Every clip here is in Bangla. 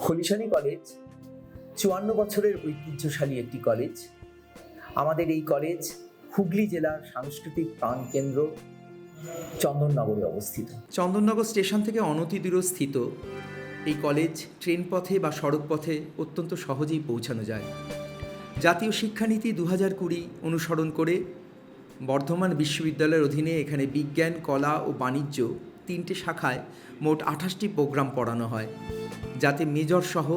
খলিশানী কলেজ ৫৪ বছরের ঐতিহ্যশালী একটি কলেজ। আমাদের এই কলেজ হুগলি জেলার সাংস্কৃতিক প্রাণকেন্দ্র চন্দননগরে অবস্থিত। চন্দননগর স্টেশন থেকে অনতিদূরস্থিত এই কলেজ ট্রেন পথে বা সড়ক পথে অত্যন্ত সহজেই পৌঁছানো যায়। জাতীয় শিক্ষানীতি ২০২০ অনুসরণ করে বর্ধমান বিশ্ববিদ্যালয়ের অধীনে এখানে বিজ্ঞান, কলা ও বাণিজ্য ৩টে শাখায় মোট ২৮টি প্রোগ্রাম পড়ানো হয়, যাতে মেজর সহ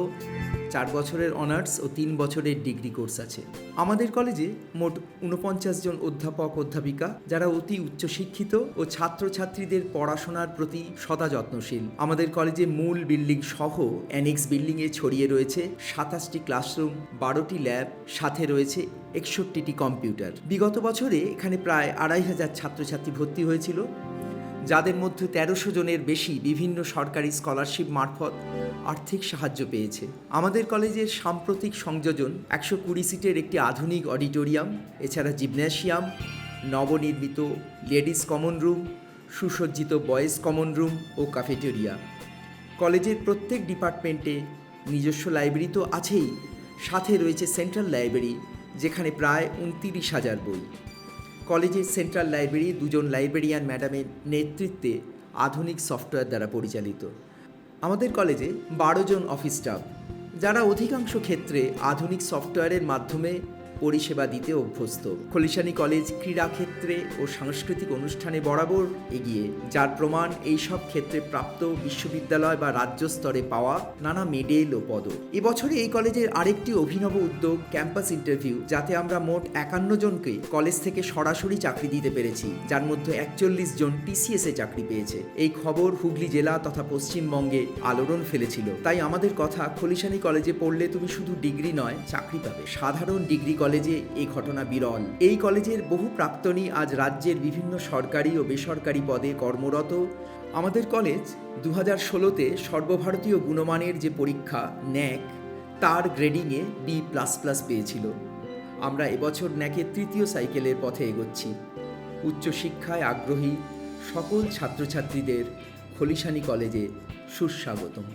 ৪ বছরের অনার্স ও 3 বছরের ডিগ্রি কোর্স আছে। আমাদের কলেজে মোট ৪৯ জন অধ্যাপক অধ্যাপিকা, যারা অতি উচ্চশিক্ষিত ও ছাত্রছাত্রীদের পড়াশোনার প্রতি সদা যত্নশীল। আমাদের কলেজে মূল বিল্ডিং সহ অ্যানেক্স বিল্ডিংয়ে ছড়িয়ে রয়েছে ২৭টি ক্লাসরুম, ১২টি ল্যাব, সাথে রয়েছে ৬১টি কম্পিউটার। বিগত বছরে এখানে প্রায় ২৫০০ ছাত্রছাত্রী ভর্তি হয়েছিল, যাদের মধ্যে ১৩০০ জনের বেশি বিভিন্ন সরকারি স্কলারশিপ মারফত আর্থিক সাহায্য পেয়েছে। আমাদের কলেজের সাম্প্রতিক সংযোজন ১২০ সিটের একটি আধুনিক অডিটোরিয়াম, এছাড়া জিমন্যাসিয়াম, নবনির্মিত লেডিস কমন রুম, সুসজ্জিত বয়েজ কমন রুম ও ক্যাফেটেরিয়া। কলেজের প্রত্যেক ডিপার্টমেন্টে নিজস্ব লাইব্রেরি তো আছেই, সাথে রয়েছে সেন্ট্রাল লাইব্রেরি, যেখানে প্রায় ২৯,০০০ বই। কলেজের সেন্ট্রাল লাইব্রেরি ২ জন লাইব্রেরিয়ান ম্যাডামের নেতৃত্বে আধুনিক সফটওয়্যার দ্বারা পরিচালিত। আমাদের কলেজে ১২ জন অফিস স্টাফ, যারা অধিকাংশ ক্ষেত্রে আধুনিক সফটওয়্যারের মাধ্যমে পরিষেবা দিতে অভ্যস্ত। খলিশানী কলেজ ক্রীড়াক্ষেত্রে ও সাংস্কৃতিক অনুষ্ঠানে বরাবর এগিয়ে, যার প্রমাণ এই সব ক্ষেত্রে প্রাপ্ত বিশ্ববিদ্যালয় বা রাজ্য স্তরে পাওয়া নানা মেডেল ও পদক। এবছরে এই কলেজের আরেকটি অভিনব উদ্যোগ ক্যাম্পাস ইন্টারভিউ, যাতে আমরা মোট ৫১ জনকে কলেজ থেকে সরাসরি চাকরি দিতে পেরেছি, যার মধ্যে ৪১ জন TCS-এ চাকরি পেয়েছে। এই খবর হুগলি জেলা তথা পশ্চিমবঙ্গে আলোড়ন ফেলেছিল। তাই আমাদের কথা, খলিশানী কলেজে পড়লে তুমি শুধু ডিগ্রি নয়, চাকরি পাবে। সাধারণ ডিগ্রি কলেজে এই ঘটনা বিরল। এই কলেজের বহু প্রাক্তনী আজ রাজ্যের বিভিন্ন সরকারি ও বেসরকারি পদে কর্মরত। আমাদের কলেজ ২০১৬-তে সর্বভারতীয় গুণমানের যে পরীক্ষা NAAC, তার গ্রেডিংয়ে B++ পেয়েছিল। আমরা এবছর NAAC-এর ৩য় সাইকেলের পথে এগোচ্ছি। উচ্চশিক্ষায় আগ্রহী সকল ছাত্রছাত্রীদের খলিশানী কলেজে সুস্বাগতম।